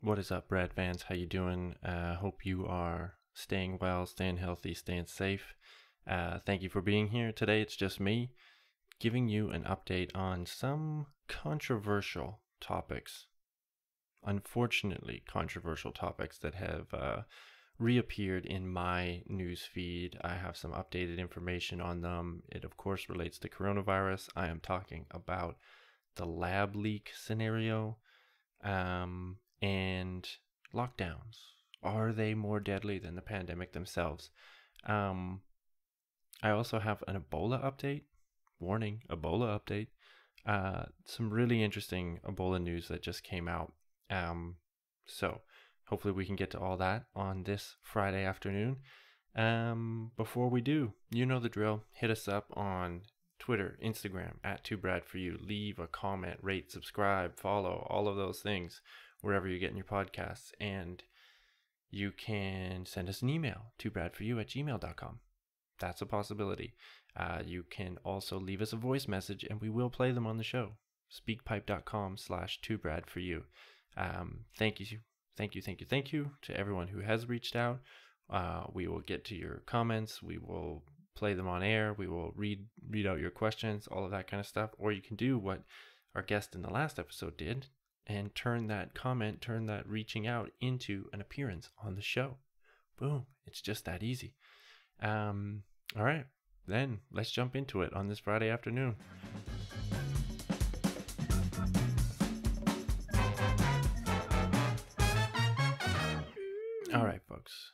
What is up, Brad fans? How you doing? Hope you are staying well, staying healthy, staying safe. Thank you for being here. Today it's just me giving you an update on some controversial topics. Unfortunately, controversial topics that have reappeared in my news feed. I have some updated information on them. It, of course, relates to coronavirus. I am talking about the lab leak scenario. And lockdowns. Are they more deadly than the pandemic themselves? I also have an Ebola update. Warning, Ebola update. Some really interesting Ebola news that just came out. So hopefully we can get to all that on this Friday afternoon. Before we do, you know the drill. Hit us up on Twitter, Instagram, @2brad4you. Leave a comment, rate, subscribe, follow, all of those things wherever you're getting your podcasts. And you can send us an email, 2brad4you@gmail.com. That's a possibility. You can also leave us a voice message and we will play them on the show. speakpipe.com/2brad4you. Thank you to everyone who has reached out. We will get to your comments. We will play them on air. We will read out your questions, all of that kind of stuff. Or you can do what our guest in the last episode did and turn that reaching out into an appearance on the show. Boom. It's just that easy. All right. Then let's jump into it on this Friday afternoon. All right, folks.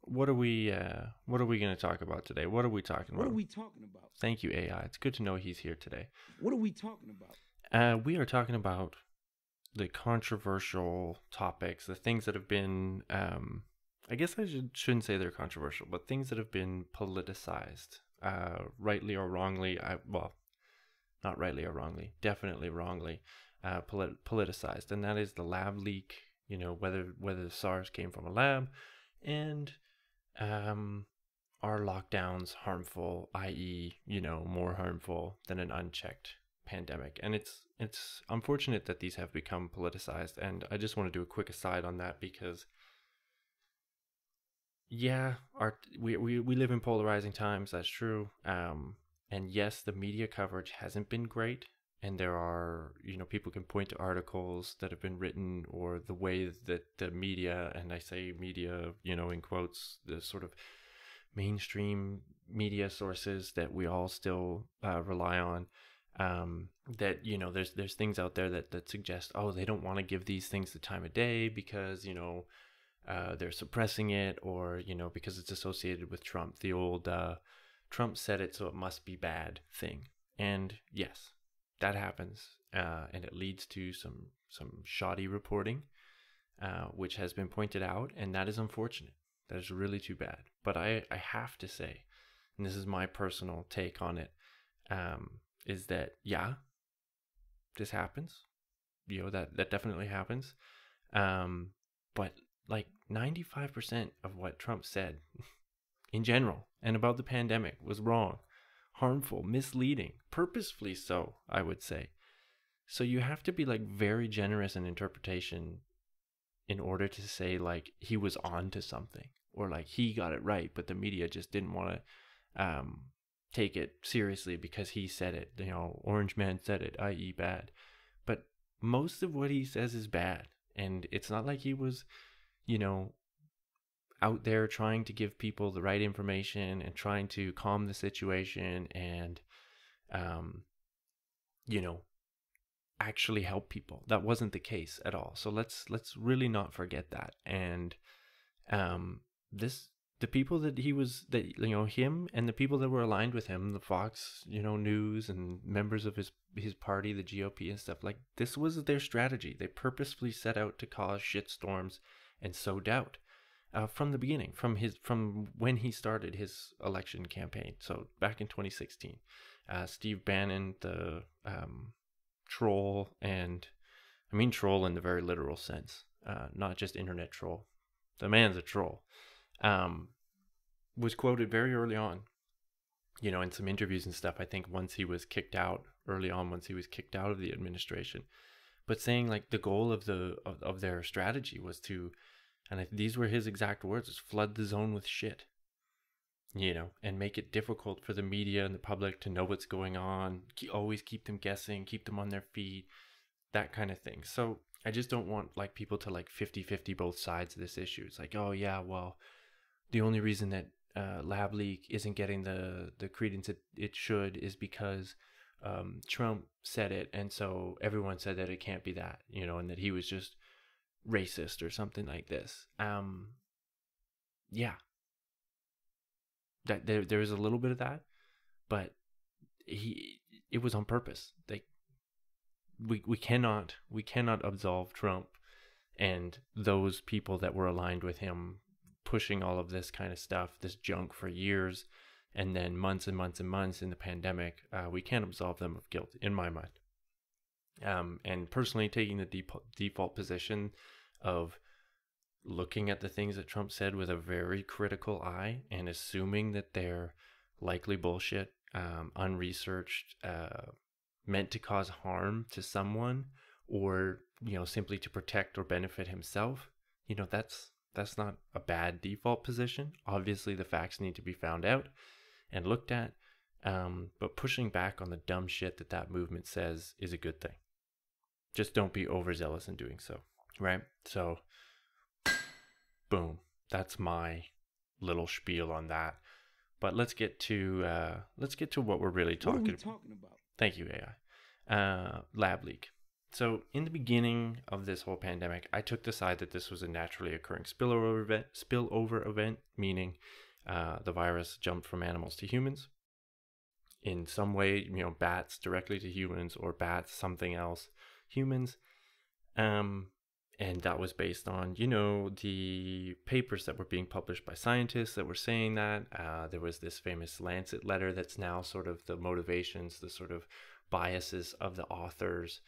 What are we going to talk about today? What are we talking about? Thank you, AI. It's good to know he's here today. What are we talking about? We are talking about the controversial topics, the things that have been, I guess I shouldn't say they're controversial, but things that have been politicized, rightly or wrongly. Not rightly or wrongly, definitely wrongly, politicized. And that is the lab leak, whether the SARS came from a lab, and are lockdowns harmful, i.e., more harmful than an unchecked pandemic. And it's unfortunate that these have become politicized. And I just want to do a quick aside on that because, yeah, we live in polarizing times. That's true. And yes, the media coverage hasn't been great. And there are, people can point to articles that have been written or the way that the media, and I say media, in quotes, the sort of mainstream media sources that we all still rely on, that, there's things out there that suggest, oh, they don't want to give these things the time of day because, they're suppressing it, or, because it's associated with Trump, the old Trump said it, so it must be bad thing. And yes, that happens, and it leads to some shoddy reporting, which has been pointed out, and that is unfortunate. That is really too bad. But I have to say, and this is my personal take on it, is that, yeah, this happens. That definitely happens. But like 95% of what Trump said in general and about the pandemic was wrong, harmful, misleading, purposefully so, I would say. So you have to be like very generous in interpretation in order to say like he was on to something, or like he got it right, but the media just didn't want to take it seriously because he said it. Orange Man said it, i.e. bad. But most of what he says is bad. And it's not like he was, out there trying to give people the right information and trying to calm the situation and, actually help people. That wasn't the case at all. So let's really not forget that. And the people that him and the people that were aligned with him, the Fox, News and members of his party, the GOP and stuff, like this was their strategy. They purposefully set out to cause shitstorms and sow doubt. From the beginning, from when he started his election campaign. So back in 2016, Steve Bannon, the troll, and I mean troll in the very literal sense, not just internet troll. The man's a troll. Was quoted very early on, in some interviews and stuff. I think once he was kicked out of the administration, but saying like the goal of of their strategy was to, and these were his exact words, was flood the zone with shit, and make it difficult for the media and the public to know what's going on, always keep them guessing, keep them on their feet, that kind of thing. So I just don't want like people to like 50-50 both sides of this issue. It's like, oh yeah, well, the only reason that lab leak isn't getting the credence it should is because Trump said it, and so everyone said that it can't be that, and that he was just racist or something like this. Yeah, that there is a little bit of that, but it was on purpose. Like we cannot absolve Trump and those people that were aligned with him pushing all of this kind of stuff, this junk for years, and then months and months and months in the pandemic. We can't absolve them of guilt, in my mind. And personally, taking the default position of looking at the things that Trump said with a very critical eye and assuming that they're likely bullshit, unresearched, meant to cause harm to someone, or simply to protect or benefit himself, that's not a bad default position. Obviously the facts need to be found out and looked at, but pushing back on the dumb shit that movement says is a good thing. Just don't be overzealous in doing so, right? So boom, that's my little spiel on that. But let's get to what we're really talking about. Thank you, AI. Lab leak. So in the beginning of this whole pandemic, I took the side that this was a naturally occurring spillover event, meaning the virus jumped from animals to humans in some way, bats directly to humans, or bats something else humans. And that was based on, the papers that were being published by scientists that were saying that. There was this famous Lancet letter that's now sort of the motivations, the sort of biases of the authors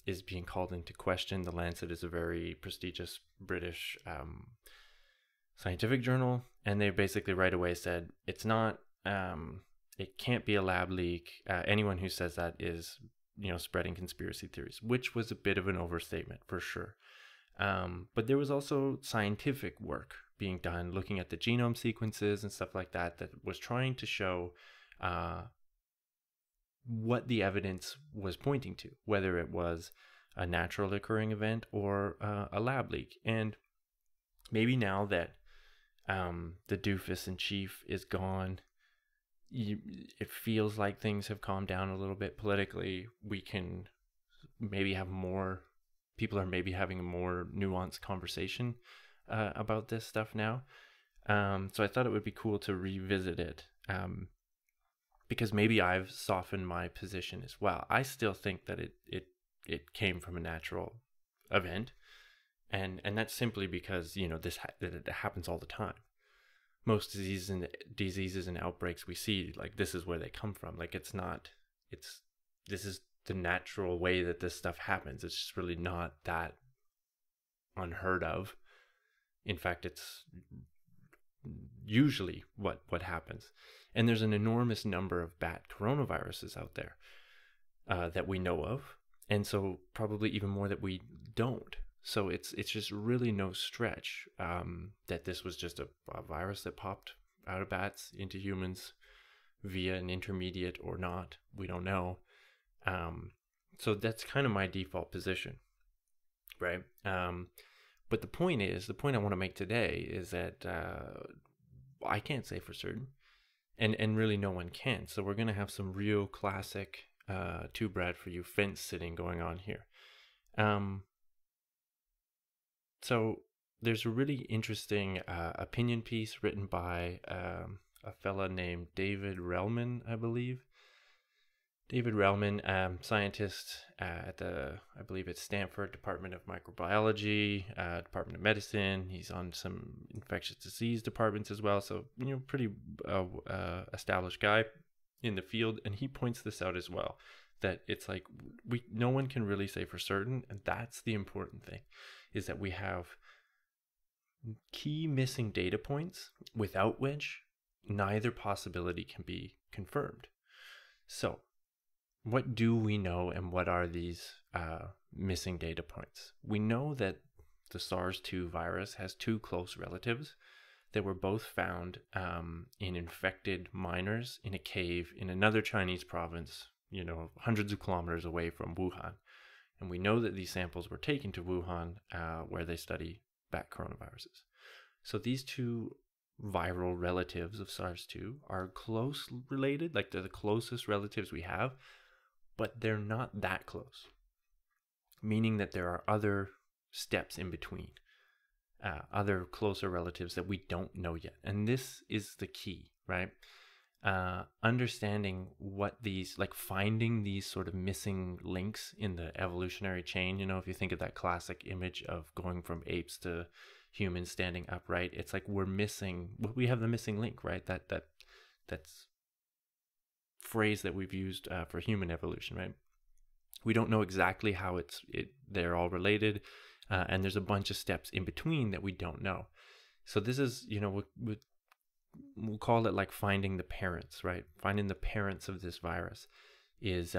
is being called into question. The Lancet is a very prestigious British scientific journal, and they basically right away said, it's not, it can't be a lab leak. Anyone who says that is spreading conspiracy theories, which was a bit of an overstatement for sure. But there was also scientific work being done looking at the genome sequences and stuff like that was trying to show what the evidence was pointing to, whether it was a natural occurring event or a lab leak. And maybe now that the doofus in chief is gone, it feels like things have calmed down a little bit politically. We can maybe have people are maybe having a more nuanced conversation about this stuff now. So I thought it would be cool to revisit it, because maybe I've softened my position as well. I still think that it came from a natural event, and that's simply because it happens all the time. Most diseases and outbreaks we see, like, this is where they come from. Like, this is the natural way that this stuff happens. It's just really not that unheard of. In fact, it's usually what happens. And there's an enormous number of bat coronaviruses out there that we know of, and so probably even more that we don't. So it's just really no stretch that this was just a virus that popped out of bats into humans via an intermediate or not. We don't know. So that's kind of my default position, right? But the point I want to make today is that I can't say for certain, and really no one can. So we're going to have some real classic too bad for you fence sitting going on here. So there's a really interesting opinion piece written by a fella named David Relman, I believe. David Relman, scientist at I believe it's Stanford Department of Microbiology, Department of Medicine. He's on some infectious disease departments as well. So, pretty established guy in the field. And he points this out as well, that it's like no one can really say for certain. And that's the important thing, is that we have key missing data points without which neither possibility can be confirmed. So what do we know, and what are these missing data points? We know that the SARS-2 virus has two close relatives that were both found in infected miners in a cave in another Chinese province, hundreds of kilometers away from Wuhan. And we know that these samples were taken to Wuhan, where they study bat coronaviruses. So these two viral relatives of SARS-2 are close related, like they're the closest relatives we have, but they're not that close, meaning that there are other steps in between. Other closer relatives that we don't know yet. And this is the key, right? Understanding what these, like finding these sort of missing links in the evolutionary chain. If you think of that classic image of going from apes to humans standing upright, it's like we have the missing link, right? That's phrase that we've used for human evolution, right? We don't know exactly how they're all related. And there's a bunch of steps in between that we don't know. So this is, we'll call it like finding the parents, right? Finding the parents of this virus is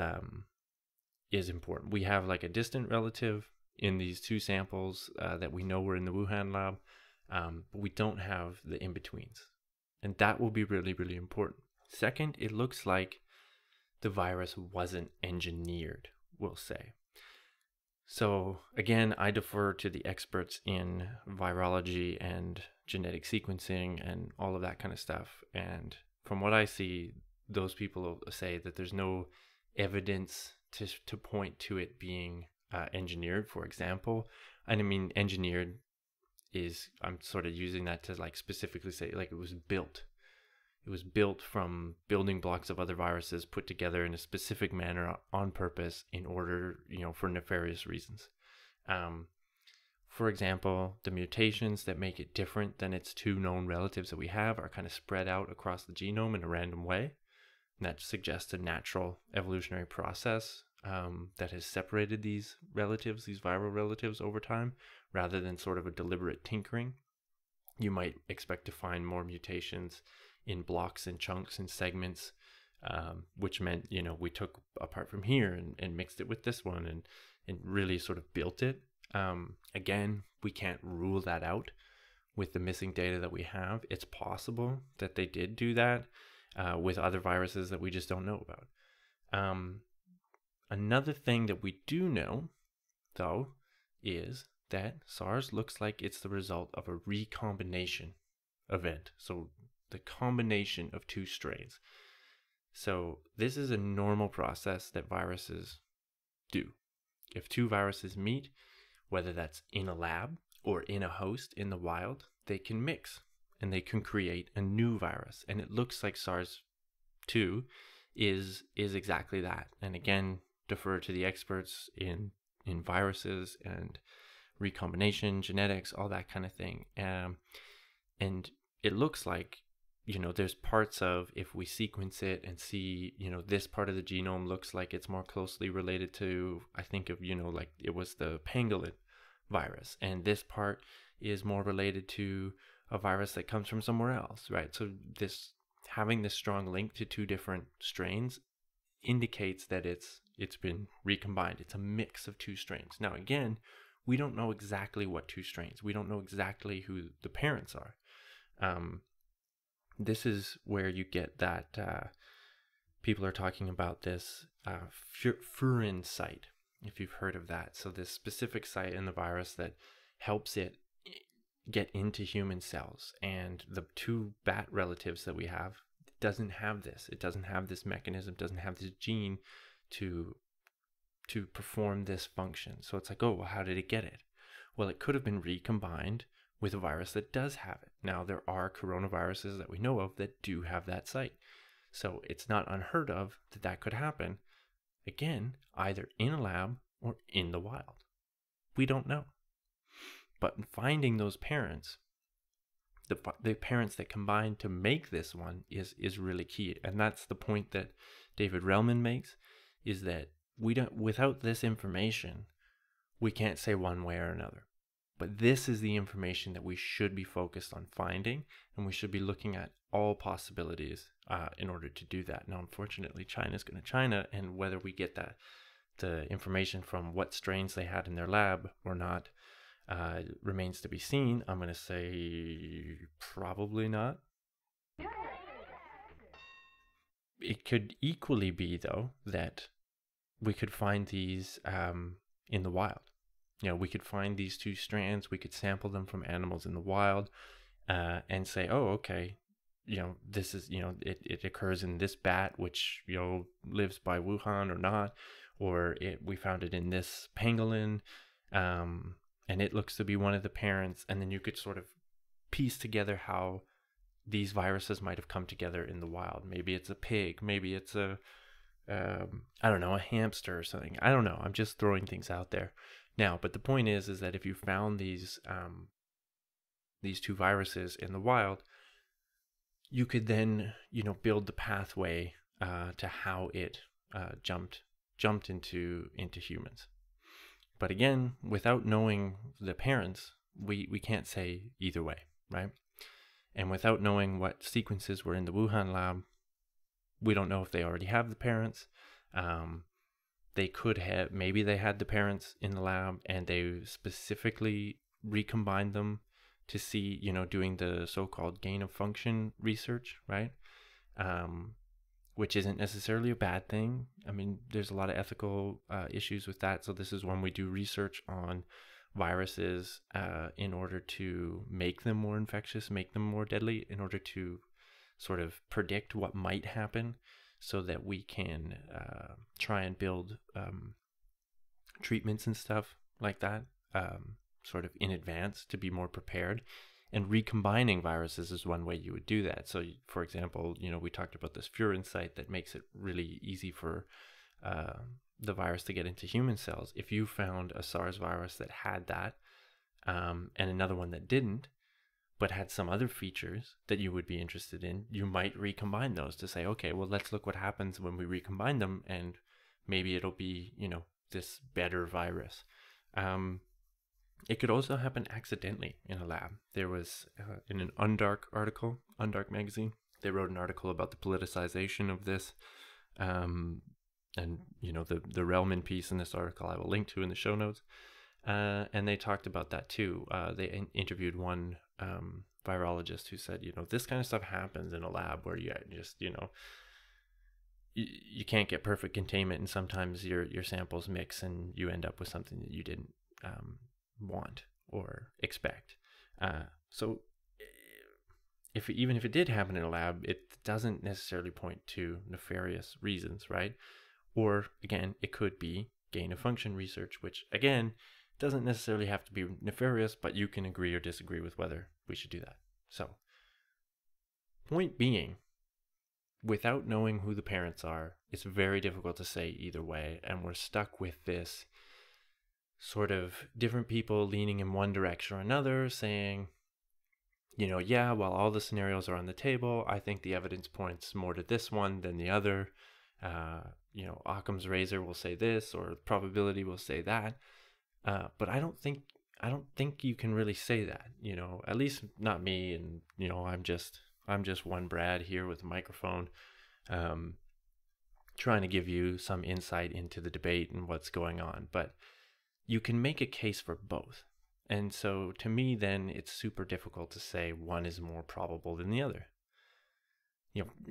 important. We have like a distant relative in these two samples that we know were in the Wuhan lab, but we don't have the in-betweens. And that will be really, really important. Second, it looks like the virus wasn't engineered, we'll say. So again, I defer to the experts in virology and genetic sequencing and all of that kind of stuff. And from what I see, those people say that there's no evidence to point to it being engineered, for example. And I mean, engineered I'm sort of using that to like specifically say like it was built. It was built from building blocks of other viruses put together in a specific manner on purpose in order, for nefarious reasons. For example, the mutations that make it different than its two known relatives that we have are kind of spread out across the genome in a random way. And that suggests a natural evolutionary process that has separated these relatives, these viral relatives, over time, rather than sort of a deliberate tinkering. You might expect to find more mutations in blocks and chunks and segments, which meant, we took apart from here and mixed it with this one and really sort of built it. Again, we can't rule that out with the missing data that we have. It's possible that they did do that with other viruses that we just don't know about. Another thing that we do know, though, is that SARS looks like it's the result of a recombination event. So the combination of two strains. So this is a normal process that viruses do. If two viruses meet, whether that's in a lab or in a host in the wild, they can mix and they can create a new virus. And it looks like SARS-2 is exactly that. And again, defer to the experts in viruses and recombination, genetics, all that kind of thing. And it looks like, there's parts of, if we sequence it and see, this part of the genome looks like it's more closely related to, I think of, like it was the pangolin virus. And this part is more related to a virus that comes from somewhere else, right? So having this strong link to two different strains indicates that it's been recombined. It's a mix of two strains. Now, again, we don't know exactly what two strains. We don't know exactly who the parents are. This is where you get that people are talking about this furin site, if you've heard of that. So this specific site in the virus that helps it get into human cells. And the two bat relatives that we have doesn't have this. It doesn't have this mechanism, doesn't have this gene to perform this function. So it's like, oh, well, how did it get it? Well, it could have been recombined with a virus that does have it. Now, there are coronaviruses that we know of that do have that site. So it's not unheard of that could happen, again, either in a lab or in the wild. We don't know. But finding those parents, the parents that combine to make this one is really key. And that's the point that David Relman makes, is that without this information, we can't say one way or another. But this is the information that we should be focused on finding, and we should be looking at all possibilities in order to do that. Now, unfortunately, China's going to China, and whether we get the information from what strains they had in their lab or not remains to be seen. I'm going to say probably not. It could equally be, though, that we could find these in the wild. We could find these two strands, we could sample them from animals in the wild and say, oh, okay, this is, it occurs in this bat, which, lives by Wuhan or not, or we found it in this pangolin, and it looks to be one of the parents. And then you could sort of piece together how these viruses might have come together in the wild. Maybe it's a pig, maybe it's a hamster or something. I don't know. I'm just throwing things out there now. But the point is that if you found these two viruses in the wild, you could then, build the pathway to how it jumped into humans. But again, without knowing the parents, we can't say either way, right? And without knowing what sequences were in the Wuhan lab, we don't know if they already have the parents. They could have, maybe they had the parents in the lab and they specifically recombined them to see, doing the so-called gain of function research, right? Which isn't necessarily a bad thing. I mean, there's a lot of ethical issues with that. So this is when we do research on viruses in order to make them more infectious, make them more deadly, in order to sort of predict what might happen so that we can try and build treatments and stuff like that sort of in advance to be more prepared. And recombining viruses is one way you would do that. So, for example, we talked about this furin site that makes it really easy for the virus to get into human cells. If you found a SARS virus that had that and another one that didn't, but had some other features that you would be interested in, you might recombine those to say, okay, well, let's look what happens when we recombine them, and maybe it'll be, this better virus. It could also happen accidentally in a lab. There was, in an Undark article, Undark magazine, they wrote an article about the politicization of this. And, the Relman piece in this article I will link to in the show notes. And they talked about that too. They interviewed one virologist who said, this kind of stuff happens in a lab where you just, you can't get perfect containment, and sometimes your samples mix and you end up with something that you didn't want or expect. So even if it did happen in a lab, it doesn't necessarily point to nefarious reasons, right? Or again, it could be gain of function research, which again doesn't necessarily have to be nefarious, but you can agree or disagree with whether we should do that. So, point being, without knowing who the parents are, it's very difficult to say either way, and we're stuck with this sort of different people leaning in one direction or another, saying, while all the scenarios are on the table, I think the evidence points more to this one than the other. Occam's razor will say this, or probability will say that. But I don't think you can really say that, at least not me. And, I'm just one Brad here with a microphone, trying to give you some insight into the debate and what's going on. But you can make a case for both. And so to me, then it's super difficult to say one is more probable than the other.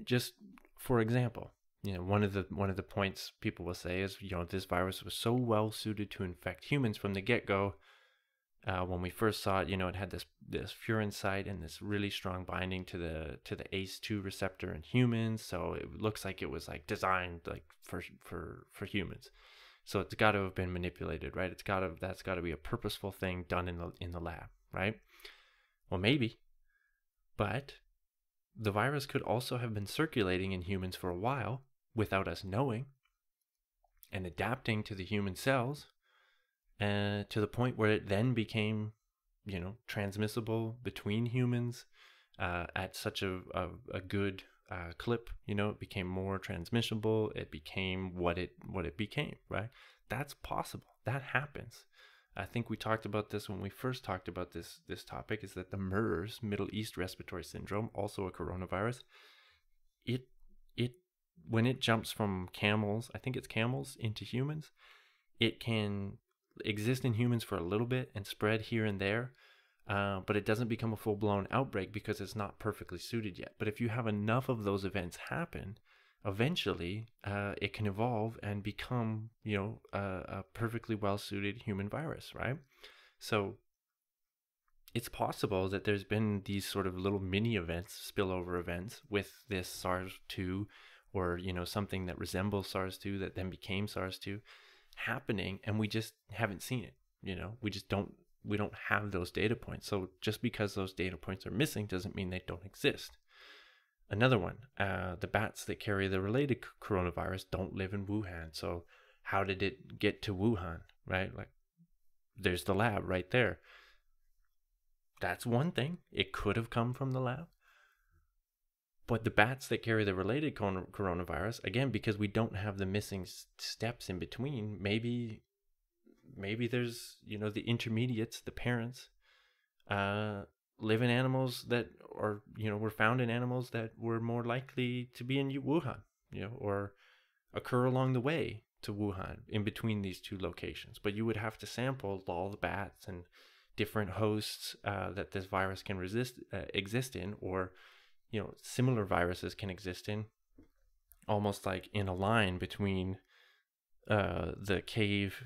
Just for example, one of the points people will say is, this virus was so well suited to infect humans from the get-go. When we first saw it, it had this furin site and this really strong binding to the ACE2 receptor in humans. So it looks like it was like designed like for humans. So it's got to have been manipulated, right? That's got to be a purposeful thing done in the lab, right? Well, maybe, but the virus could also have been circulating in humans for a while without us knowing, and adapting to the human cells, to the point where it then became, transmissible between humans at such a good clip. It became more transmissible. It became what it became, right? That's possible. That happens. I think we talked about this when we first talked about this topic, is that the MERS, Middle East Respiratory Syndrome, also a coronavirus, it it when it jumps from camels, I think it's camels, into humans, it can exist in humans for a little bit and spread here and there, but it doesn't become a full-blown outbreak because it's not perfectly suited yet. But if you have enough of those events happen, eventually it can evolve and become, a perfectly well-suited human virus, right? So it's possible that there's been these sort of little mini events, spillover events with this SARS-2, or something that resembles SARS-2 that then became SARS-2 happening, and we just haven't seen it. We don't have those data points. So just because those data points are missing doesn't mean they don't exist. Another one, the bats that carry the related coronavirus don't live in Wuhan. So how did it get to Wuhan, right? Like, there's the lab right there. That's one thing. It could have come from the lab. But the bats that carry the related coronavirus, again, because we don't have the missing steps in between, maybe there's, the intermediates, the parents, live in animals that are, were found in animals that were more likely to be in Wuhan, or occur along the way to Wuhan in between these two locations. But you would have to sample all the bats and different hosts that this virus can exist in, or similar viruses can exist in, almost like in a line between the cave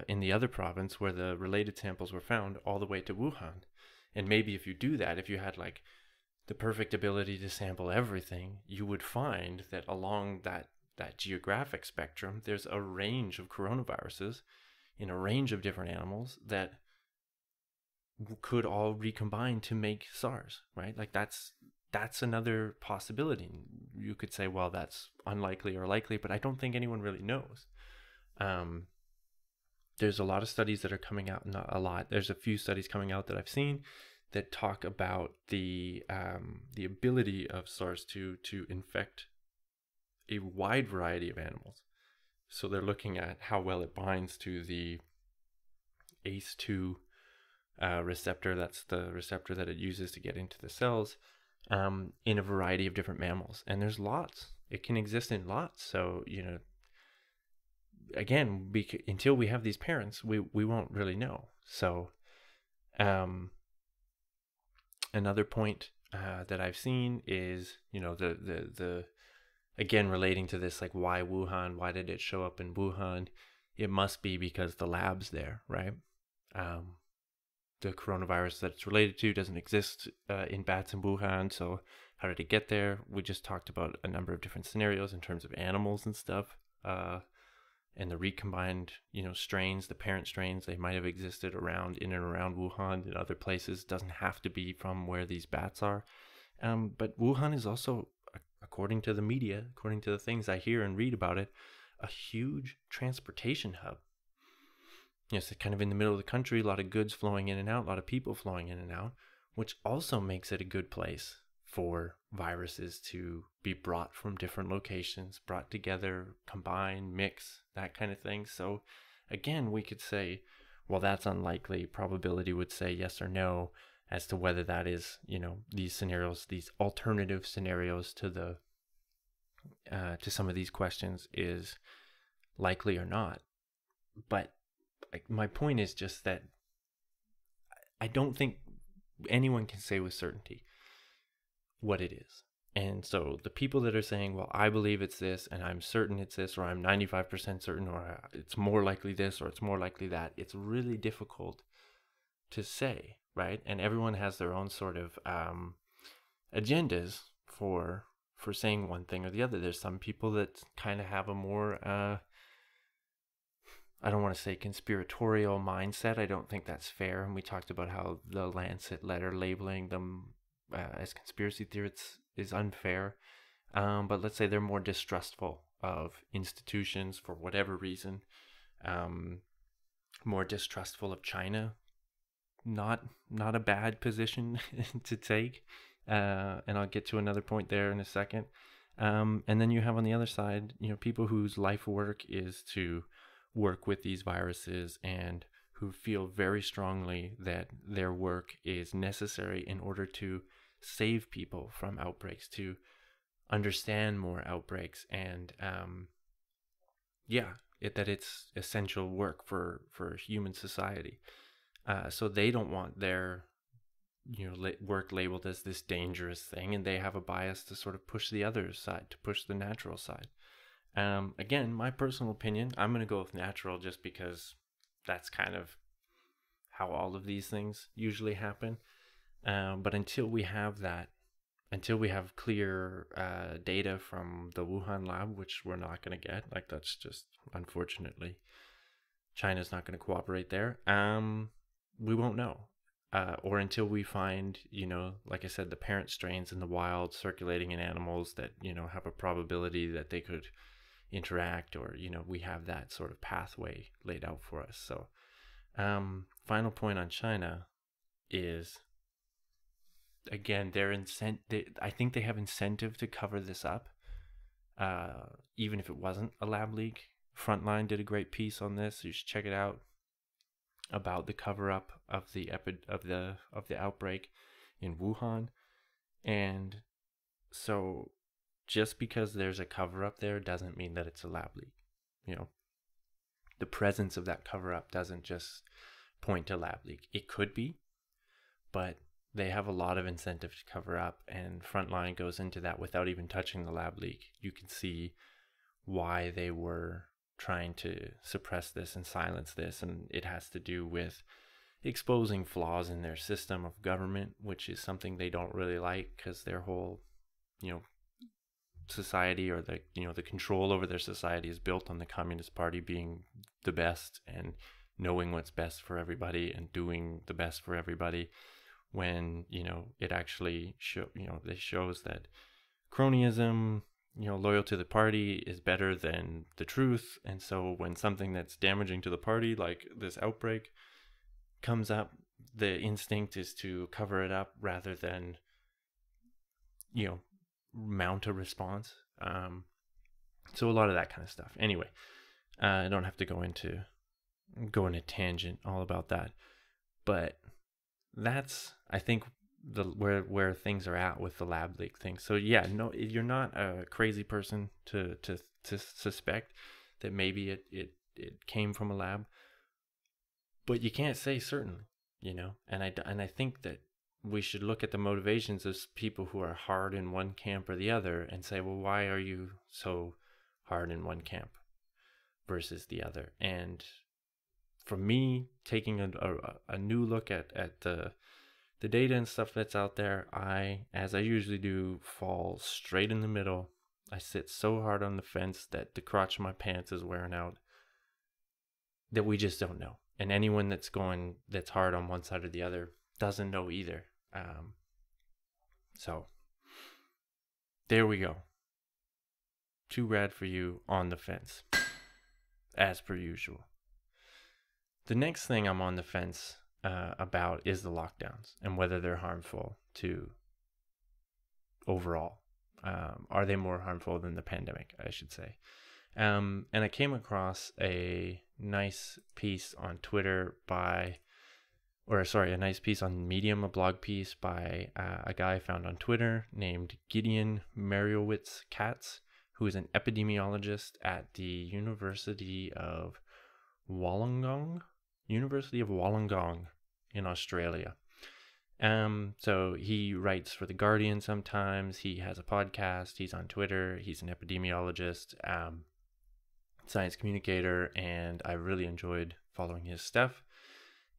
in the other province where the related samples were found, all the way to Wuhan. And maybe if you do that, if you had like the perfect ability to sample everything, you would find that along that geographic spectrum, there's a range of coronaviruses in a range of different animals that could all recombine to make SARS, right? Like that's another possibility. You could say, well, that's unlikely or likely, but I don't think anyone really knows. There's a lot of studies that are coming out, not a lot. There's a few studies coming out that I've seen that talk about the ability of SARS-2 to infect a wide variety of animals. So they're looking at how well it binds to the ACE2 receptor. That's the receptor that it uses to get into the cells, in a variety of different mammals. And there's lots. It can exist in lots. So, again, until we have these parents, we won't really know. So another point that I've seen is, the again, relating to this, like, why Wuhan? Why did it show up in Wuhan? It must be because the lab's there, right? The coronavirus that it's related to doesn't exist in bats in Wuhan. So how did it get there? We just talked about a number of different scenarios in terms of animals and stuff. And the recombined, strains, the parent strains, they might have existed in and around Wuhan and other places. Doesn't have to be from where these bats are. But Wuhan is also, according to the media, according to the things I hear and read about it, a huge transportation hub. It's kind of in the middle of the country, a lot of goods flowing in and out, a lot of people flowing in and out, which also makes it a good place for viruses to be brought from different locations, brought together, combine, mix, that kind of thing. So again, we could say, well, that's unlikely. Probability would say yes or no as to whether that is, these scenarios, these alternative scenarios to some of these questions is likely or not. But my point is just that I don't think anyone can say with certainty what it is. And so the people that are saying, well, I believe it's this, and I'm certain it's this, or I'm 95% certain, or it's more likely this, or it's more likely that, it's really difficult to say, right? And everyone has their own sort of agendas for saying one thing or the other. There's some people that kind of have a more I don't want to say conspiratorial mindset. I don't think that's fair. And we talked about how the Lancet letter labeling them as conspiracy theorists is unfair. But let's say they're more distrustful of institutions for whatever reason. More distrustful of China. Not a bad position to take. And I'll get to another point there in a second. And then you have on the other side, people whose life work is to work with these viruses and who feel very strongly that their work is necessary in order to save people from outbreaks, to understand more outbreaks, and that it's essential work for human society. So they don't want their work labeled as this dangerous thing, and they have a bias to sort of push the other side, to push the natural side. Again, my personal opinion, I'm going to go with natural just because that's kind of how all of these things usually happen. But until we have clear data from the Wuhan lab, which we're not going to get, like, that's just, unfortunately, China's not going to cooperate there. We won't know. Or until we find, like I said, the parent strains in the wild circulating in animals that, have a probability that they could interact, or, we have that sort of pathway laid out for us. So, final point on China is, again, I think they have incentive to cover this up, even if it wasn't a lab leak. Frontline did a great piece on this. You should check it out, about the cover up of the outbreak in Wuhan. And so, just because there's a cover up there doesn't mean that it's a lab leak. The presence of that cover up doesn't just point to lab leak. It could be, but they have a lot of incentive to cover up, and Frontline goes into that without even touching the lab leak. You can see why they were trying to suppress this and silence this, and it has to do with exposing flaws in their system of government, which is something they don't really like, because their whole, society, or the control over their society, is built on the Communist Party being the best and knowing what's best for everybody and doing the best for everybody, when it actually shows that cronyism, loyal to the party, is better than the truth. And so when something that's damaging to the party, like this outbreak, comes up, the instinct is to cover it up rather than mount a response. So a lot of that kind of stuff. Anyway, I don't have to go into a tangent all about that, but that's, I think, where things are at with the lab leak thing. So yeah, no, you're not a crazy person to suspect that maybe it came from a lab, but you can't say certainly, and I think that we should look at the motivations of people who are hard in one camp or the other and say, well, why are you so hard in one camp versus the other? And for me, taking a new look at the data and stuff that's out there, as I usually do, fall straight in the middle. I sit so hard on the fence that the crotch of my pants is wearing out, that we just don't know. And anyone that's hard on one side or the other doesn't know either. So there we go. Too rad for you on the fence, as per usual. The next thing I'm on the fence about is the lockdowns and whether they're harmful to overall. Are they more harmful than the pandemic, I should say? And I came across a nice piece on Twitter a nice piece on Medium, a blog piece by a guy I found on Twitter named Gideon Mariowitz-Katz, who is an epidemiologist at the University of Wollongong in Australia. So he writes for The Guardian sometimes. He has a podcast. He's on Twitter. He's an epidemiologist, science communicator, and I really enjoyed following his stuff.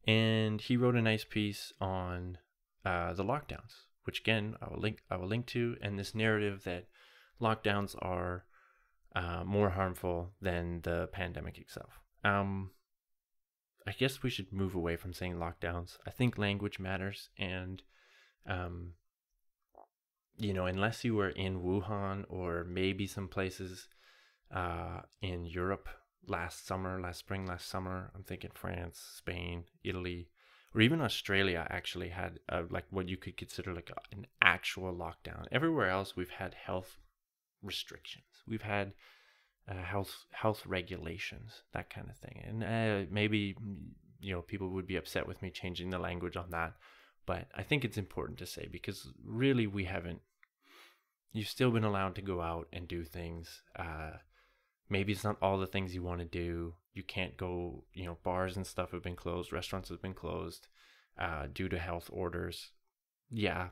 And he wrote a nice piece on the lockdowns, which again I will link to, and this narrative that lockdowns are more harmful than the pandemic itself. I guess we should move away from saying lockdowns. I think language matters, and unless you were in Wuhan or maybe some places in Europe last spring, I'm thinking France, Spain, Italy, or even Australia actually had like what you could consider like an actual lockdown. Everywhere else we've had health restrictions. We've had health regulations, that kind of thing. And maybe people would be upset with me changing the language on that. But I think it's important to say, because really you've still been allowed to go out and do things. Maybe it's not all the things you want to do. You can't go, bars and stuff have been closed, restaurants have been closed due to health orders. Yeah,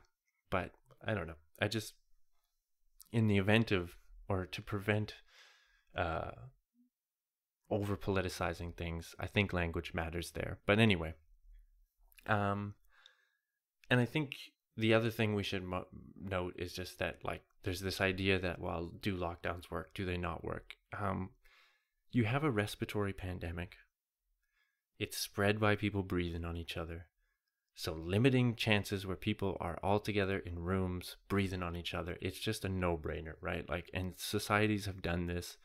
but I don't know. I just, in the event of, or to prevent over politicizing things, I think language matters there. But anyway, and I think the other thing we should note is just that, like, there's this idea that, well, do lockdowns work? Do they not work? You have a respiratory pandemic. It's spread by people breathing on each other. So limiting chances where people are all together in rooms breathing on each other, it's just a no-brainer, right? Like, and societies have done this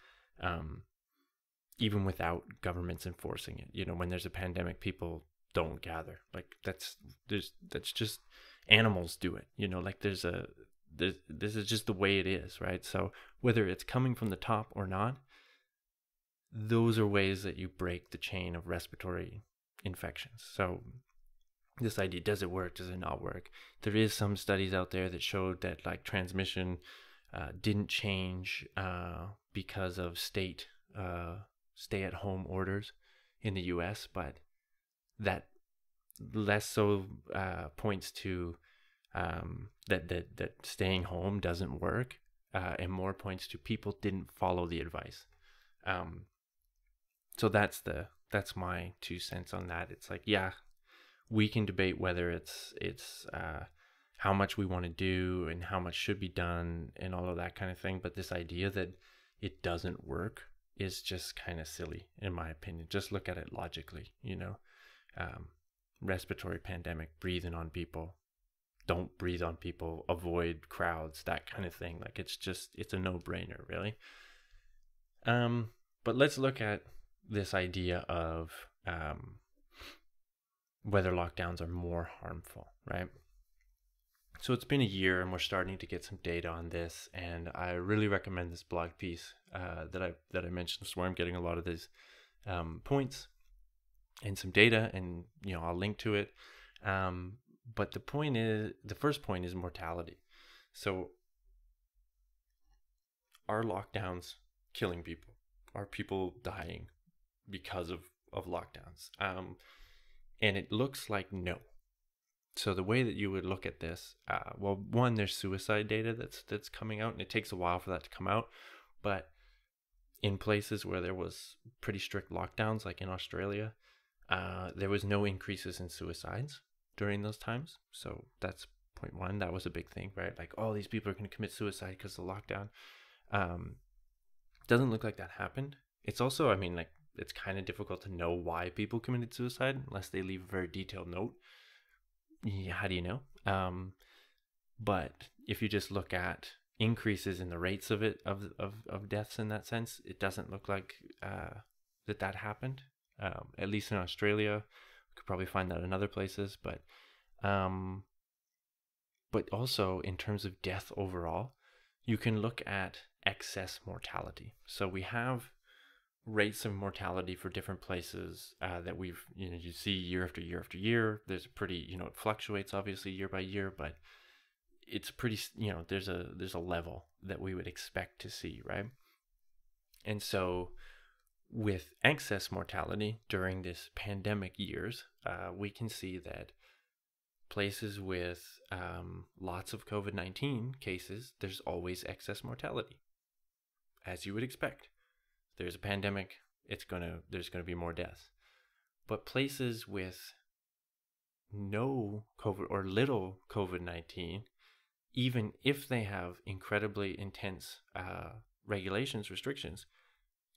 even without governments enforcing it. When there's a pandemic, people don't gather. Like, that's just, animals do it. Like, this is just the way it is, right? So whether it's coming from the top or not, those are ways that you break the chain of respiratory infections. So this idea, does it work? Does it not work? There is some studies out there that showed that, like, transmission didn't change because of stay-at-home orders in the U.S., but that less so points to that staying home doesn't work, and more points to people didn't follow the advice. So that's my 2 cents on that. It's like, yeah, we can debate whether it's how much we want to do and how much should be done and all of that kind of thing. But this idea that it doesn't work is just kind of silly, in my opinion. Just look at it logically, respiratory pandemic, breathing on people, don't breathe on people, avoid crowds, that kind of thing. Like, it's a no-brainer, really. But let's look at this idea of whether lockdowns are more harmful, right? So it's been a year and we're starting to get some data on this, and I really recommend this blog piece that I mentioned this morning. I'm getting a lot of these points and some data, and I'll link to it. But the first point is mortality. So are lockdowns killing people? Are people dying because of lockdowns? And it looks like no. So the way that you would look at this, well, one, there's suicide data that's coming out, and it takes a while for that to come out. But in places where there was pretty strict lockdowns, like in Australia, there was no increases in suicides during those times. So that's point one. That was a big thing, right? Like, oh, these people are going to commit suicide because of the lockdown. Doesn't look like that happened. It's also, like, it's kind of difficult to know why people committed suicide unless they leave a very detailed note. Yeah, how do you know? But if you just look at increases in the rates of deaths in that sense, it doesn't look like that happened. At least in Australia. We could probably find that in other places, but also in terms of death overall, you can look at excess mortality. So we have rates of mortality for different places that we've, you see year after year after year. There's a pretty, it fluctuates obviously year by year, but it's pretty, there's a level that we would expect to see, right? And so with excess mortality during this pandemic years, we can see that places with lots of COVID-19 cases, there's always excess mortality, as you would expect. There's a pandemic, there's gonna be more deaths. But places with no COVID or little COVID-19, even if they have incredibly intense restrictions,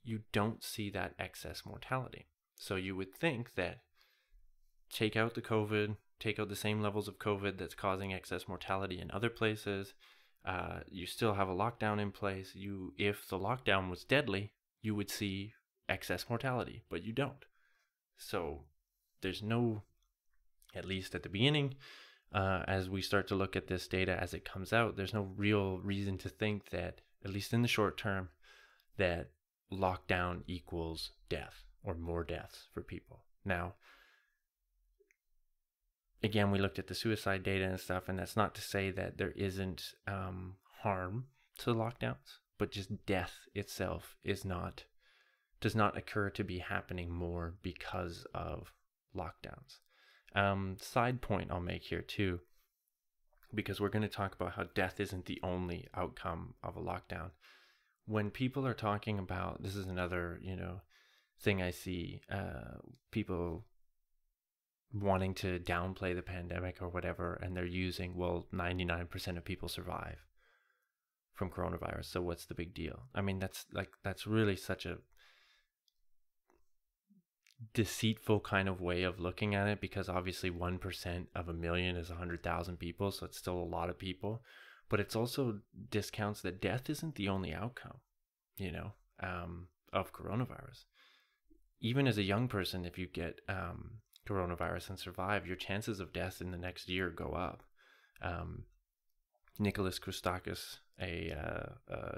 you don't see that excess mortality. So you would think that take out the COVID, take out the same levels of COVID that's causing excess mortality in other places. You still have a lockdown in place. If the lockdown was deadly, you would see excess mortality, but you don't. So there's no, at least at the beginning, as we start to look at this data as it comes out, there's no real reason to think that, at least in the short term, that lockdown equals death or more deaths for people. Now, again, we looked at the suicide data and stuff, and that's not to say that there isn't harm to lockdowns, but just death itself does not occur to be happening more because of lockdowns. Side point I'll make here too, because we're going to talk about how death isn't the only outcome of a lockdown. When people are talking about, this is another, thing I see, people wanting to downplay the pandemic or whatever, and they're using, well, 99% of people survive from coronavirus, so what's the big deal? I mean, that's really such a deceitful kind of way of looking at it, because obviously 1% of a million is 100,000 people, so it's still a lot of people, but it's also discounts that death isn't the only outcome, of coronavirus. Even as a young person, if you get coronavirus and survive, your chances of death in the next year go up. Nicholas Christakis, a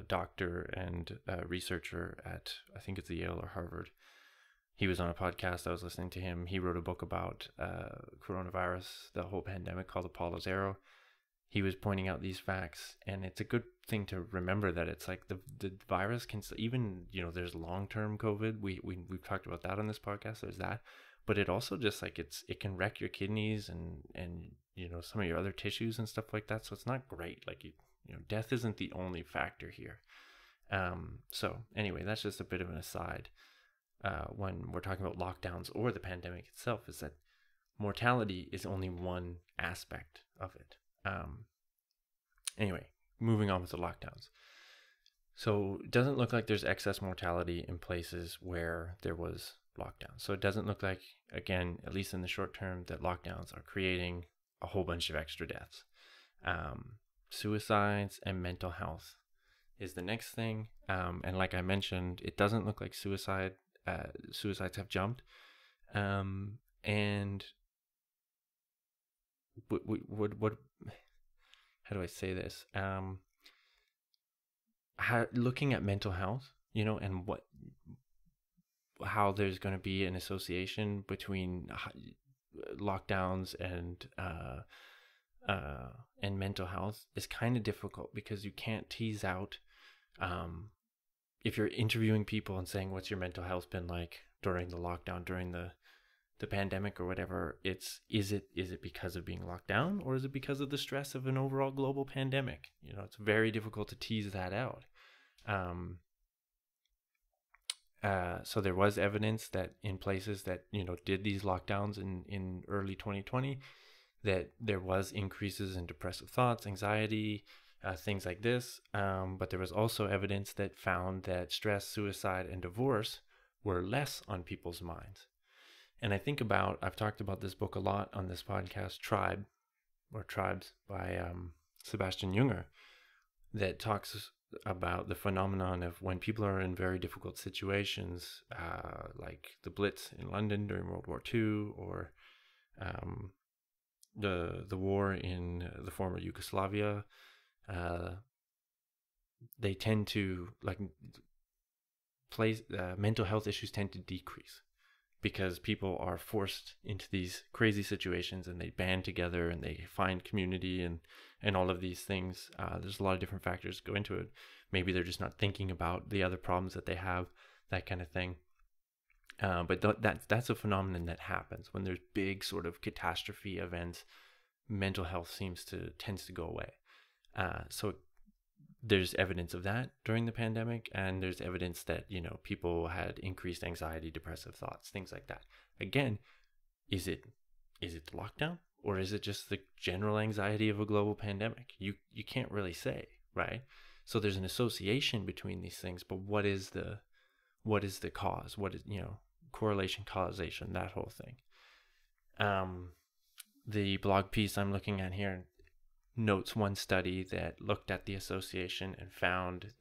doctor and a researcher at, I think it's the Yale or Harvard, he was on a podcast. I was listening to him. He wrote a book about coronavirus, the whole pandemic, called Apollo Zero. He was pointing out these facts, and it's a good thing to remember that it's like the virus can, even, there's long-term COVID. We've talked about that on this podcast. There's that, but it also just like it can wreck your kidneys and some of your other tissues and stuff like that. So it's not great. Like death isn't the only factor here. So anyway, that's just a bit of an aside. When we're talking about lockdowns or the pandemic itself, is that mortality is only one aspect of it. Anyway, moving on with the lockdowns. So it doesn't look like there's excess mortality in places where there was lockdown. So it doesn't look like, again, at least in the short term, that lockdowns are creating a whole bunch of extra deaths. Suicides and mental health is the next thing. And like I mentioned, it doesn't look like suicides have jumped. And what how do I say this? Looking at mental health, and how there's going to be an association between lockdowns and mental health is kind of difficult, because you can't tease out, if you're interviewing people and saying, what's your mental health been like during the lockdown, during the pandemic or whatever, is it because of being locked down, or is it because of the stress of an overall global pandemic? It's very difficult to tease that out. So there was evidence that in places that, did these lockdowns in early 2020, that there was increases in depressive thoughts, anxiety, things like this. But there was also evidence that found that stress, suicide, and divorce were less on people's minds. And I've talked about this book a lot on this podcast, Tribes by Sebastian Junger, that talks about the phenomenon of when people are in very difficult situations, like the Blitz in London during World War II, or the war in the former Yugoslavia. They tend to mental health issues tend to decrease, because people are forced into these crazy situations, and they band together and they find community and all of these things. There's a lot of different factors that go into it. Maybe they're just not thinking about the other problems that they have, that kind of thing. But that's a phenomenon that happens when there's big sort of catastrophe events. Mental health tends to go away. So there's evidence of that during the pandemic, and there's evidence that, people had increased anxiety, depressive thoughts, things like that. Again, is it the lockdown, or is it just the general anxiety of a global pandemic? You can't really say, right? So there's an association between these things, but what is the cause? What is, correlation, causation, that whole thing. The blog piece I'm looking at here notes one study that looked at the association and found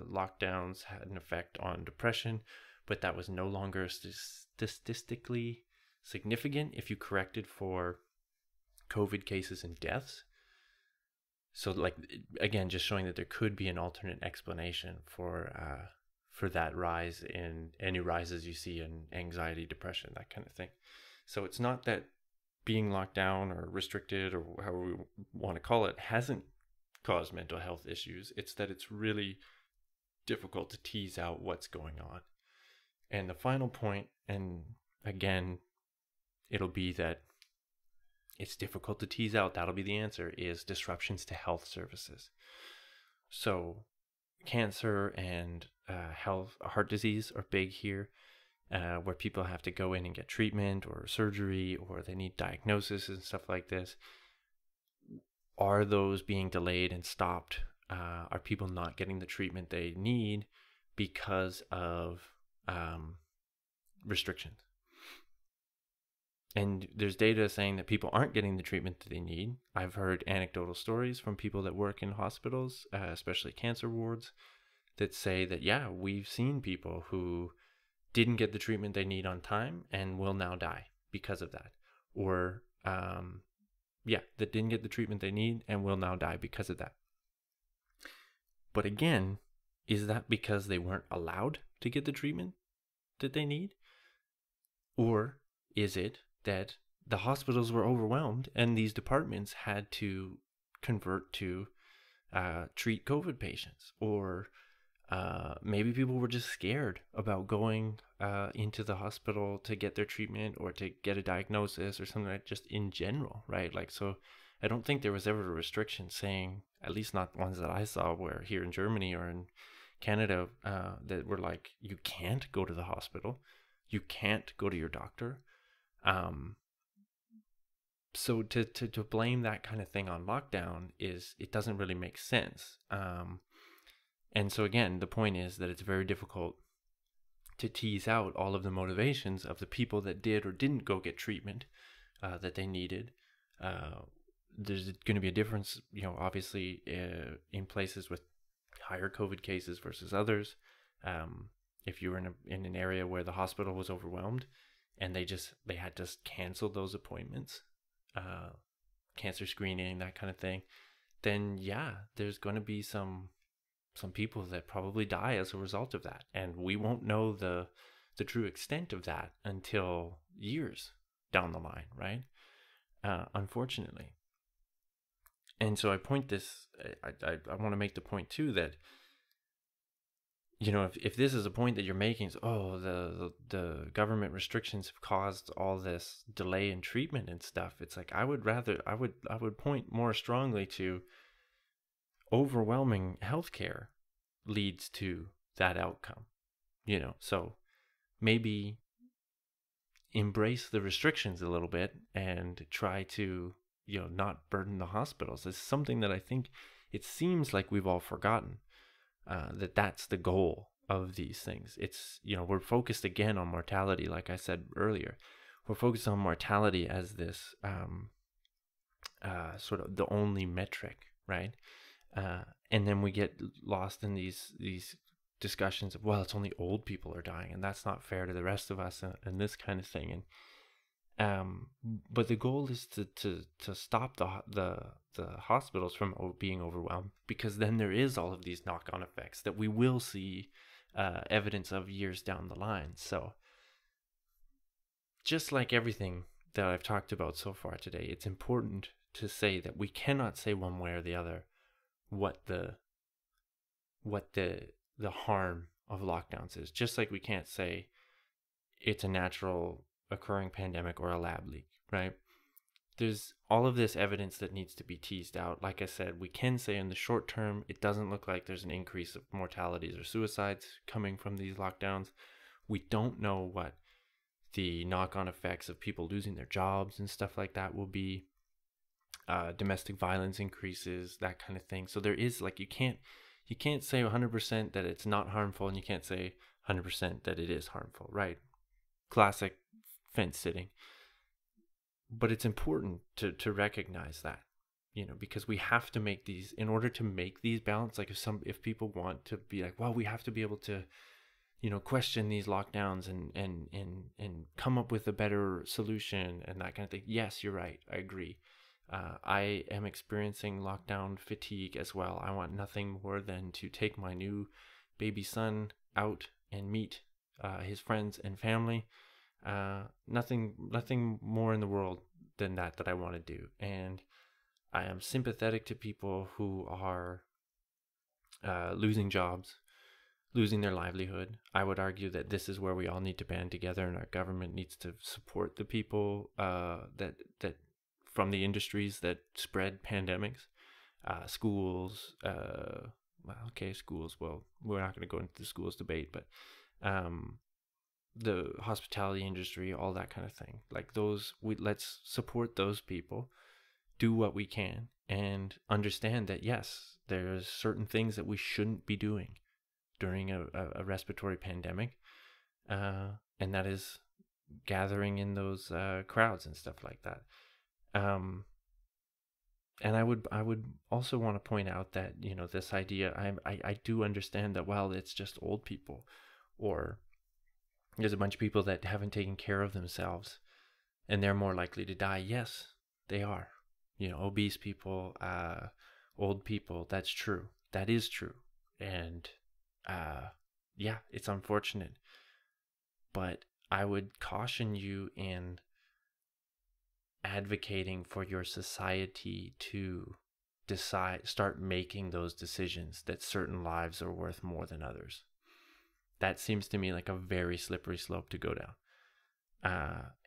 lockdowns had an effect on depression, but that was no longer statistically significant if you corrected for COVID cases and deaths. So, again, just showing that there could be an alternate explanation for that rise in any rises you see in anxiety, depression, that kind of thing. So it's not that being locked down or restricted or however we want to call it hasn't caused mental health issues. It's that it's really difficult to tease out what's going on. And the final point, and again, it'll be that it's difficult to tease out, that'll be the answer, is disruptions to health services. So cancer and heart disease are big here, where people have to go in and get treatment or surgery, or they need diagnosis and stuff like this. Are those being delayed and stopped? Are people not getting the treatment they need because of restrictions? And there's data saying that people aren't getting the treatment that they need. I've heard anecdotal stories from people that work in hospitals, especially cancer wards, that say that, yeah, we've seen people who didn't get the treatment they need on time and will now die because of that. Or, that didn't get the treatment they need and will now die because of that. But again, is that because they weren't allowed to get the treatment that they need? Or is it that the hospitals were overwhelmed and these departments had to convert to treat COVID patients? Or maybe people were just scared about going into the hospital to get their treatment or to get a diagnosis or something like just in general, right? Like, so I don't think there was ever a restriction saying, at least not ones that I saw, where here in Germany or in Canada, that were like, you can't go to the hospital, you can't go to your doctor. So to blame that kind of thing on lockdown it doesn't really make sense. And so again, the point is that it's very difficult to tease out all of the motivations of the people that did or didn't go get treatment that they needed. There's going to be a difference, obviously, in places with higher COVID cases versus others. If you were in an area where the hospital was overwhelmed and they had to cancel those appointments, cancer screening, that kind of thing, then yeah, there's going to be some people that probably die as a result of that, and we won't know the true extent of that until years down the line, right? Unfortunately. And so I want to make the point too that, if this is a point that you're making, is, the government restrictions have caused all this delay in treatment and stuff. It's like, I would point more strongly to overwhelming healthcare leads to that outcome, so maybe embrace the restrictions a little bit and try to, not burden the hospitals. It's something that I think it seems like we've all forgotten, that's the goal of these things. It's, we're focused again on mortality. Like I said earlier, we're focused on mortality as this sort of the only metric, right? And then we get lost in these discussions of, well, it's only old people are dying, and that's not fair to the rest of us, and this kind of thing. And but the goal is to stop the hospitals from being overwhelmed, because then there is all of these knock-on effects that we will see evidence of years down the line. So just like everything that I've talked about so far today, it's important to say that we cannot say one way or the other what the harm of lockdowns is. Just like we can't say it's a natural occurring pandemic or a lab leak, right? There's all of this evidence that needs to be teased out. Like I said, we can say in the short term, it doesn't look like there's an increase of mortalities or suicides coming from these lockdowns. We don't know what the knock-on effects of people losing their jobs and stuff like that will be. Domestic violence increases, that kind of thing. So there is, like, you can't say 100% that it's not harmful, and you can't say 100% that it is harmful, right? Classic fence sitting. But it's important to recognize that, because we have to make these, in order to make these balance. Like if people want to be like, well, we have to be able to, question these lockdowns and come up with a better solution and that kind of thing. Yes, you're right. I agree. I am experiencing lockdown fatigue as well. I want nothing more than to take my new baby son out and meet his friends and family. Nothing more in the world than that I want to do. And I am sympathetic to people who are losing jobs, losing their livelihood. I would argue that this is where we all need to band together, and our government needs to support the people that from the industries that spread pandemics. Schools, well, okay, schools. Well, we're not going to go into the schools debate, but um, the hospitality industry, all that kind of thing. Like those, let's support those people, do what we can, and understand that yes, there's certain things that we shouldn't be doing during a respiratory pandemic, and that is gathering in those crowds and stuff like that. And I would also want to point out that, you know, this idea, I do understand that, well, it's just old people, or there's a bunch of people that haven't taken care of themselves and they're more likely to die. Yes, they are. You know, obese people, old people, that's true. That is true. And yeah, it's unfortunate. But I would caution you in advocating for your society to start making those decisions that certain lives are worth more than others. That seems to me like a very slippery slope to go down.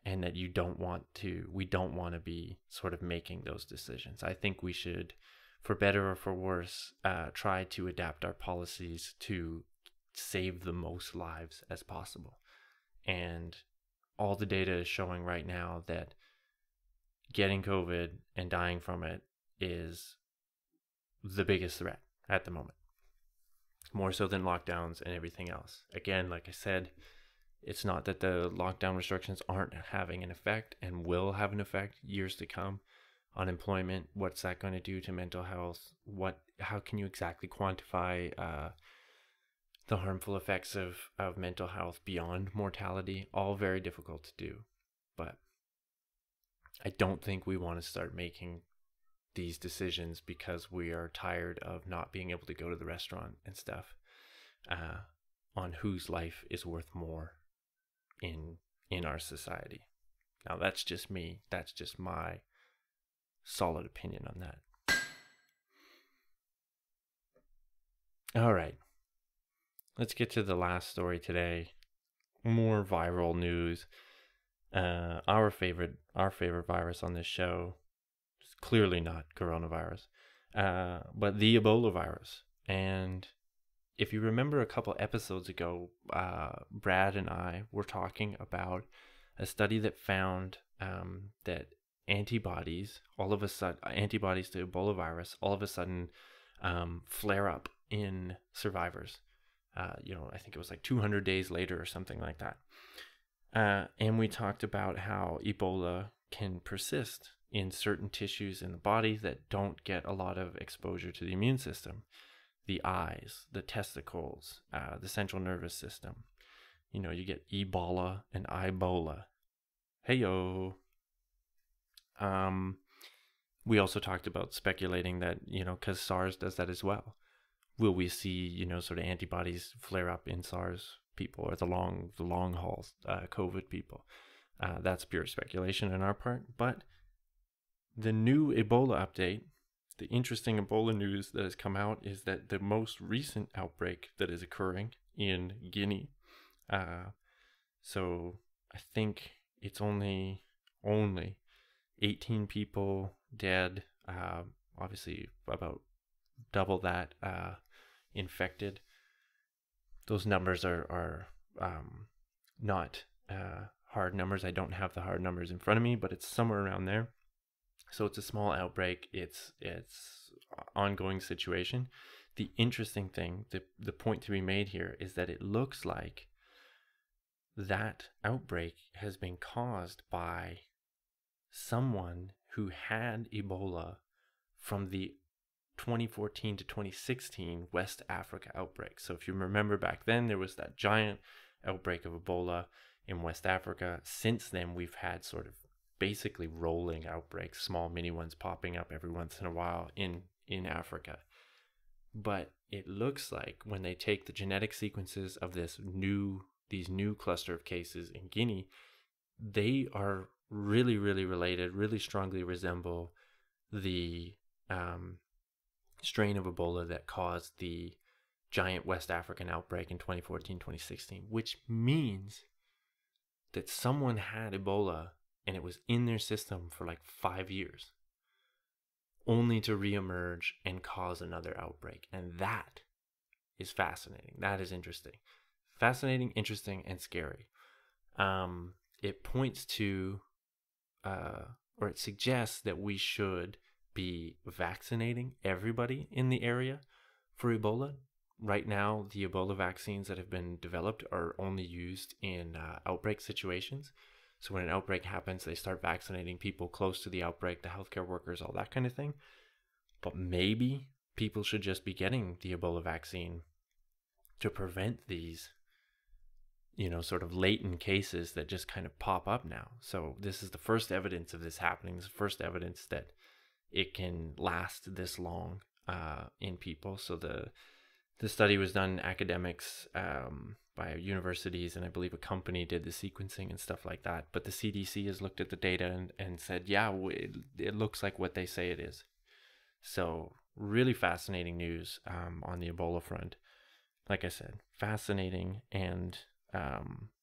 And that we don't want to be sort of making those decisions. I think we should, for better or for worse, try to adapt our policies to save the most lives as possible. And all the data is showing right now that getting COVID and dying from it is the biggest threat at the moment, more so than lockdowns and everything else. Again, like I said, it's not that the lockdown restrictions aren't having an effect and will have an effect years to come. Unemployment, what's that going to do to mental health? How can you exactly quantify the harmful effects of mental health beyond mortality? All very difficult to do. But I don't think we want to start making these decisions because we are tired of not being able to go to the restaurant and stuff, on whose life is worth more in our society. Now, that's just me. That's just my solid opinion on that. All right. Let's get to the last story today. More viral news. Our favorite virus on this show is clearly not coronavirus, but the Ebola virus. And if you remember a couple episodes ago, Brad and I were talking about a study that found that antibodies to Ebola virus all of a sudden flare up in survivors. I think it was like 200 days later or something like that. And we talked about how Ebola can persist in certain tissues in the body that don't get a lot of exposure to the immune system. The eyes, the testicles, the central nervous system. You know, you get Ebola and Ibola. Heyo. We also talked about speculating that, because SARS does that as well. Will we see, sort of antibodies flare up in SARS people, or the long haul COVID people? That's pure speculation on our part. But the new Ebola update, the interesting Ebola news that has come out is that the most recent outbreak that is occurring in Guinea. So I think it's only 18 people dead. Obviously about double that infected. Those numbers are not hard numbers. I don't have the hard numbers in front of me, but it's somewhere around there. So it's a small outbreak. It's ongoing situation. The interesting thing, the point to be made here, is that it looks like that outbreak has been caused by someone who had Ebola from the 2014 to 2016 West Africa outbreak. So if you remember back then, there was that giant outbreak of Ebola in West Africa. Since then, we've had sort of basically rolling outbreaks, small mini ones popping up every once in a while in Africa. But it looks like when they take the genetic sequences of these new cluster of cases in Guinea, they are really, really related, really strongly resemble the strain of Ebola that caused the giant West African outbreak in 2014, 2016, which means that someone had Ebola and it was in their system for like 5 years, only to reemerge and cause another outbreak. And that is fascinating. That is interesting. Fascinating, interesting, and scary. It points to, or it suggests that we should be vaccinating everybody in the area for Ebola. Right now, the Ebola vaccines that have been developed are only used in outbreak situations. So when an outbreak happens, they start vaccinating people close to the outbreak, the healthcare workers, all that kind of thing. But maybe people should just be getting the Ebola vaccine to prevent these, sort of latent cases that just kind of pop up now. So this is the first evidence of this happening. It's the first evidence that it can last this long in people. So the study was done in academics by universities, and I believe a company did the sequencing and stuff like that. But the CDC has looked at the data and said, yeah, it looks like what they say it is. So really fascinating news on the Ebola front. Like I said, fascinating and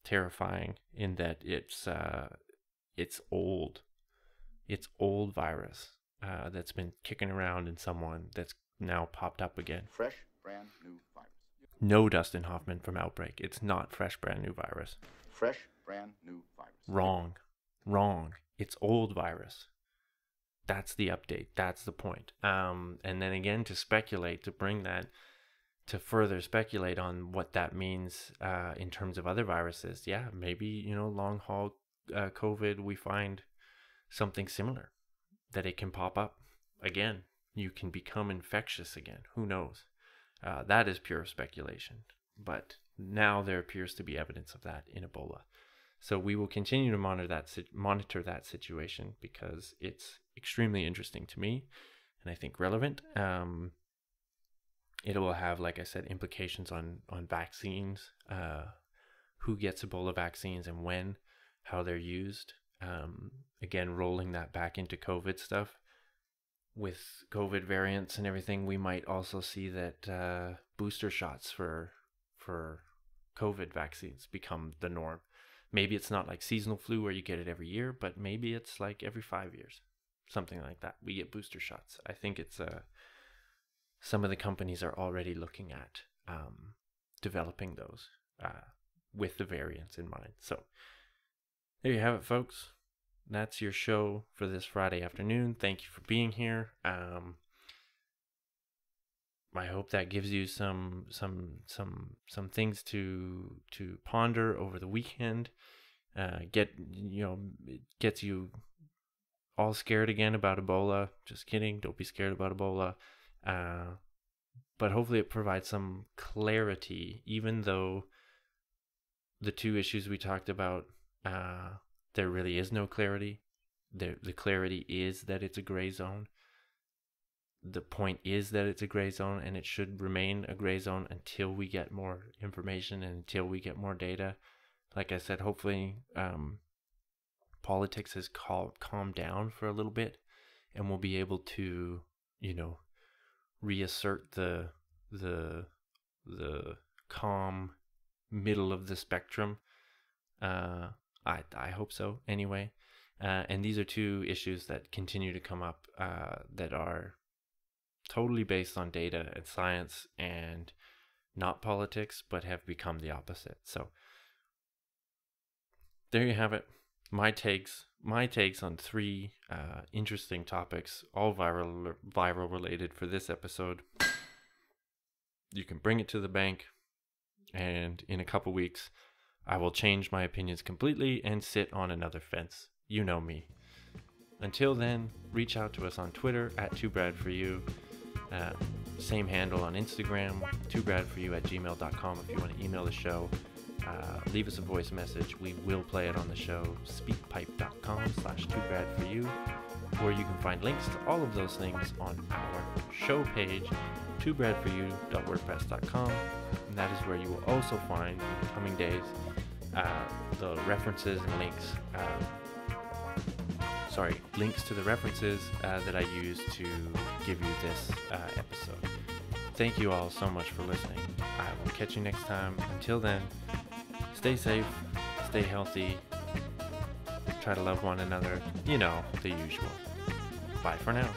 terrifying in that it's old. It's old virus that's been kicking around in someone that's now popped up again. Fresh, brand new virus. No, Dustin Hoffman from Outbreak. It's not fresh, brand new virus. Fresh, brand new virus. Wrong. It's old virus. That's the update. That's the point. And then again, to further speculate on what that means in terms of other viruses. Yeah, maybe, long haul COVID, we find something similar, that it can pop up again. You can become infectious again. Who knows? That is pure speculation. But now there appears to be evidence of that in Ebola. So we will continue to monitor that situation because it's extremely interesting to me and I think relevant. It will have, like I said, implications on vaccines, who gets Ebola vaccines and when, how they're used. Again, rolling that back into COVID stuff. With COVID variants and everything, we might also see that booster shots for COVID vaccines become the norm. Maybe it's not like seasonal flu where you get it every year, but maybe it's like every 5 years, something like that. We get booster shots. I think it's some of the companies are already looking at developing those with the variants in mind. So there you have it, folks. That's your show for this Friday afternoon. Thank you for being here. I hope that gives you some things to ponder over the weekend. It gets you all scared again about Ebola. Just kidding. Don't be scared about Ebola. But hopefully it provides some clarity, even though the two issues we talked about, there really is no clarity. The clarity is that it's a gray zone. The point is that it's a gray zone, and it should remain a gray zone until we get more information and until we get more data. Like I said, hopefully politics has calmed down for a little bit, and we'll be able to, reassert the calm middle of the spectrum. I hope so anyway. And these are two issues that continue to come up that are totally based on data and science and not politics, but have become the opposite. So there you have it. My takes on three interesting topics, all viral related for this episode. You can bring it to the bank, and in a couple weeks, I will change my opinions completely and sit on another fence. You know me. Until then, reach out to us on Twitter at TooBradForYou. Same handle on Instagram, TooBradForYou@gmail.com if you want to email the show. Leave us a voice message. We will play it on the show. Speakpipe.com/TooBradForYou, where you can find links to all of those things on our show page, TooBradForYou.wordpress.com. And that is where you will also find in the coming days the references and links. Links to the references that I use to give you this episode. Thank you all so much for listening. I will catch you next time. Until then, stay safe, stay healthy, try to love one another, you know, the usual. Bye for now.